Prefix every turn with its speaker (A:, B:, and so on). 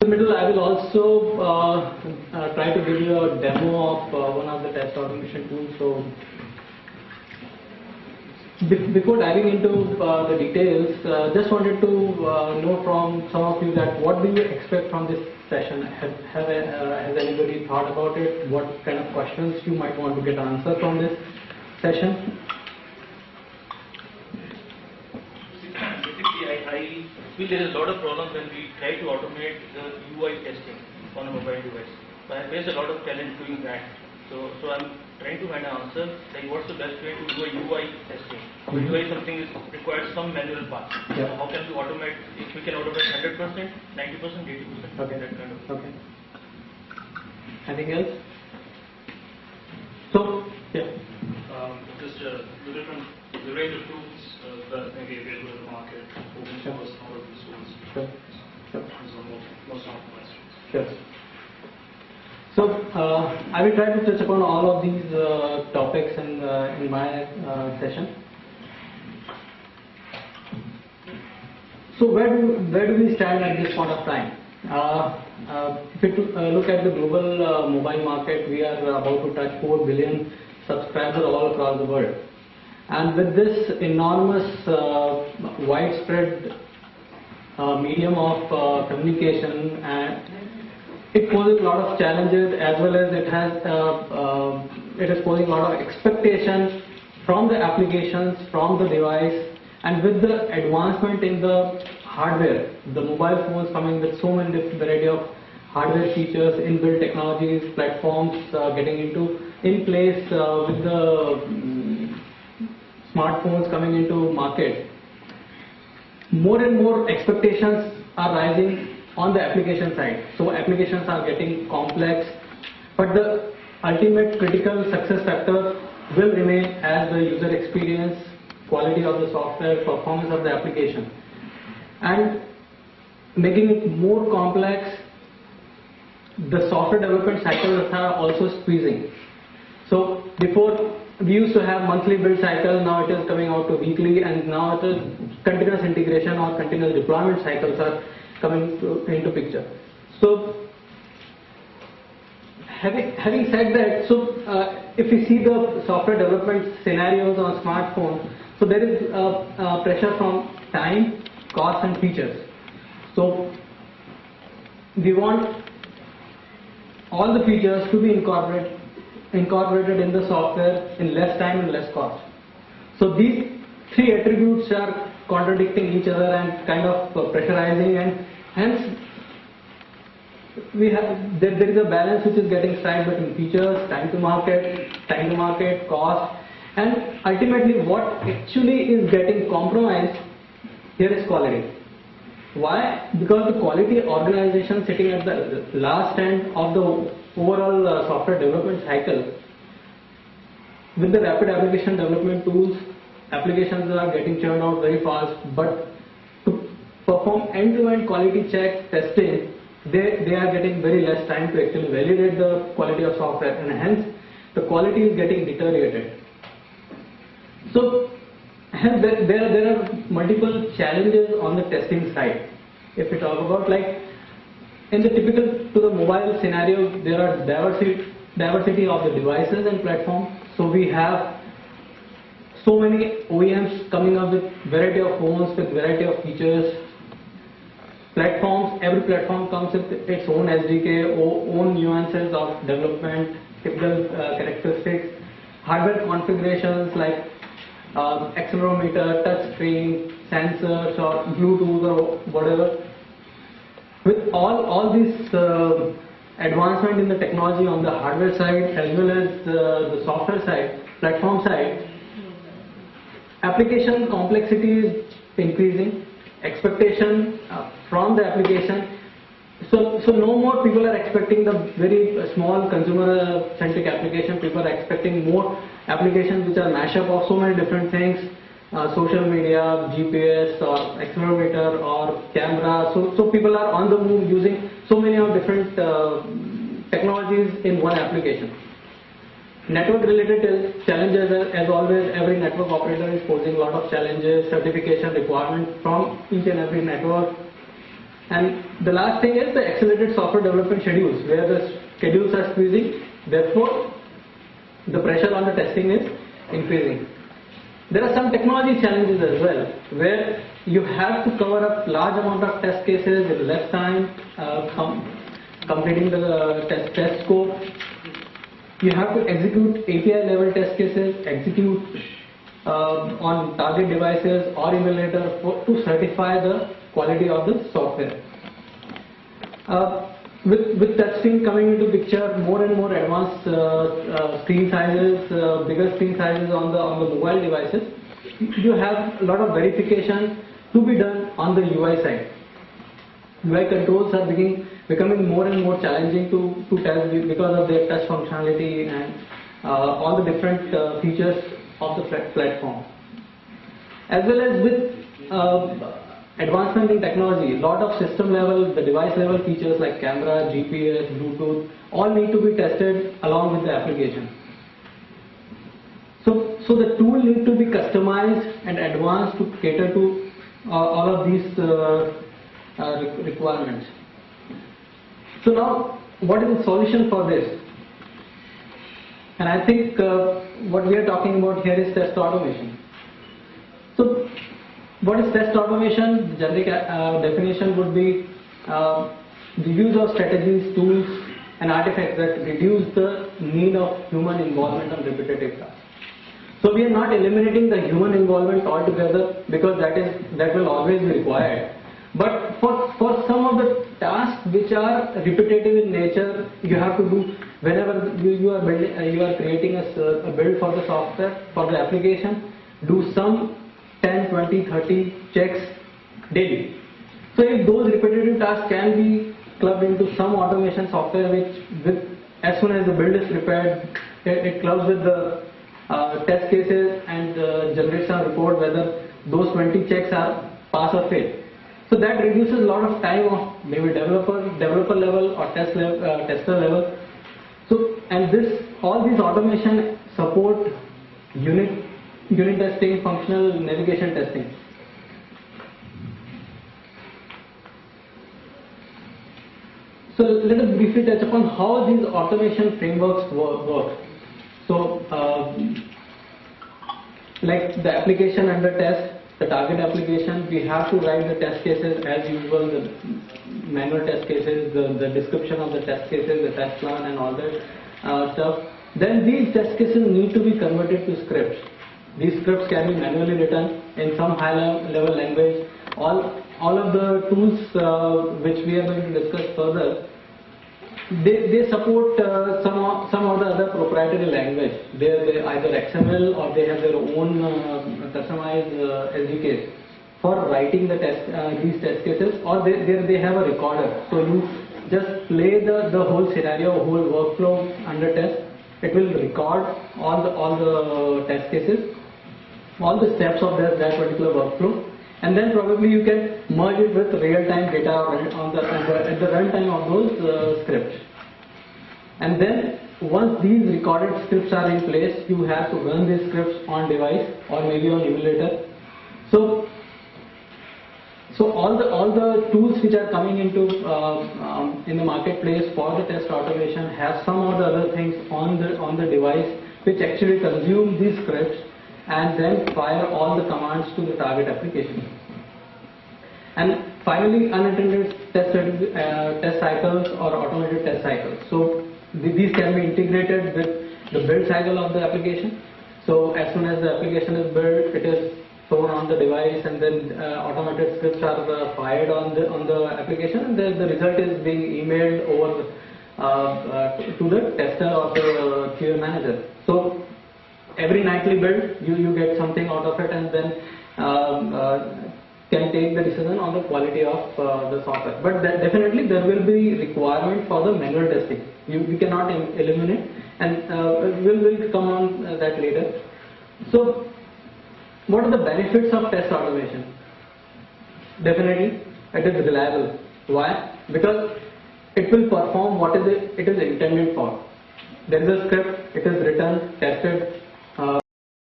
A: In the middle, I will also try to give you a demo of one of the test automation tools. So before diving into the details, just wanted to know from some of you that what do you expect from this session? Has anybody thought about it? What kind of questions you might want to get answered from this session?
B: Basically, I feel there is a lot of problems when we try to automate the UI testing on a mobile device. So I face a lot of challenge doing that. So I'm trying to find an answer, like what's the best way to do a UI testing. UI something requires some manual parts.
A: Yeah.
B: So how can we automate, if we can automate 100%, 90%, 80%,
A: Okay.
B: that kind of.
A: Okay. Anything else? So, yeah.
C: Just the range of tools that may be available in the market, open source, not open source.
A: Sure. Sure.
C: Those are most of the questions.
A: Sure. So I will try to touch upon all of these topics in my session. So where do we stand at this point of time? If you look at the global mobile market, we are about to touch 4 billion subscribers all across the world. And with this enormous widespread medium of communication, and it poses a lot of challenges, as well as it is posing a lot of expectations from the applications, from the device, and with the advancement in the hardware, the mobile phones coming with so many different variety of hardware features, inbuilt technologies, platforms getting in place with the smartphones coming into market. More and more expectations are rising on the application side. So applications are getting complex, but the ultimate critical success factor will remain as the user experience, quality of the software, performance of the application. And making it more complex, the software development cycles are also squeezing. So before we used to have monthly build cycle, now it is coming out to weekly, and now it is continuous integration or continuous deployment cycles are coming into picture. So having said that, so if you see the software development scenarios on smartphone, so there is pressure from time, cost and features. So we want all the features to be incorporated in the software in less time and less cost. So these three attributes are contradicting each other and kind of pressurizing, and hence there is a balance which is getting struck between features, time to market, cost, and ultimately what actually is getting compromised here is quality. Why? Because the quality organization sitting at the last end of the overall software development cycle, with the rapid application development tools, applications are getting churned out very fast, but to perform end-to-end quality check testing, they are getting very less time to actually validate the quality of software, and hence the quality is getting deteriorated. So hence there are multiple challenges on the testing side. If we talk about, like in the typical to the mobile scenario, there are diversity of the devices and platforms. So we have so many OEMs coming up with variety of phones with variety of features. Platforms, every platform comes with its own SDK, own nuances of development, typical characteristics, hardware configurations like accelerometer, touch screen, sensors or Bluetooth or whatever. With all this advancement in the technology on the hardware side as well as the software side, platform side, application complexity is increasing, expectation from the application. So no more people are expecting the very small consumer centric application. People are expecting more applications which are mashup of so many different things, social media, GPS or accelerometer or camera. So people are on the move using so many of different technologies in one application. Network related challenges, as always, every network operator is posing a lot of challenges, certification requirement from each and every network. And the last thing is the accelerated software development schedules, where the schedules are squeezing, therefore the pressure on the testing is increasing. There are some technology challenges as well, where you have to cover up large amount of test cases in less time, completing the test scope. You have to execute API level test cases, execute on target devices or emulator to certify the quality of the software. With touchscreen coming into picture, more and more advanced screen sizes, bigger screen sizes on the mobile devices, you have a lot of verification to be done on the UI side. UI controls are becoming more and more challenging to test because of their touch functionality and all the different features of the platform. As well as with advancement in technology, a lot of system level, the device level features like camera, GPS, Bluetooth, all need to be tested along with the application. So the tool need to be customized and advanced to cater to all of these requirements. So now, what is the solution for this? And I think what we are talking about here is test automation. So what is test automation? The generic definition would be the use of strategies, tools and artifacts that reduce the need of human involvement on repetitive tasks. So we are not eliminating the human involvement altogether, because that will always be required. But for some of the tasks which are repetitive in nature, you have to do whenever you are creating a build for the software, for the application, do some 10, 20, 30 checks daily. So if those repetitive tasks can be clubbed into some automation software, which as soon as the build is prepared, it clubs with the test cases and generates a report whether those 20 checks are pass or fail. So that reduces a lot of time of maybe developer level or tester level. So all these automation support unit testing, functional navigation testing. So let us briefly touch upon how these automation frameworks work. So like the application under test, the target application, we have to write the test cases as usual, the manual test cases, the description of the test cases, the test plan and all that stuff. Then these test cases need to be converted to scripts. These scripts can be manually written in some high level language. All of the tools which we are going to discuss further, they support some of the other proprietary language. They either XML or they have their own customized SDKs for writing these test cases, or they have a recorder. So you just play the whole scenario, whole workflow under test. It will record all the test cases, all the steps of that particular workflow, and then probably you can merge it with real-time data at the runtime of those scripts. And then once these recorded scripts are in place, you have to run these scripts on device or maybe on emulator. So all the tools which are coming into in the marketplace for the test automation have some of the other things on the device which actually consume these scripts and then fire all the commands to the target application. And finally, unintended test cycles or automated test cycles. So these can be integrated with the build cycle of the application. So as soon as the application is built, it is thrown on the device, and then automated scripts are fired on the application, and the result is being emailed over to the tester or the QA manager. So every nightly build, you get something out of it, and then can take the decision on the quality of the software. But definitely there will be requirement for the manual testing. We cannot eliminate, and we'll come on that later. So what are the benefits of test automation? Definitely it is reliable. Why? Because it will perform what it is intended for. There is a script, it is written, tested,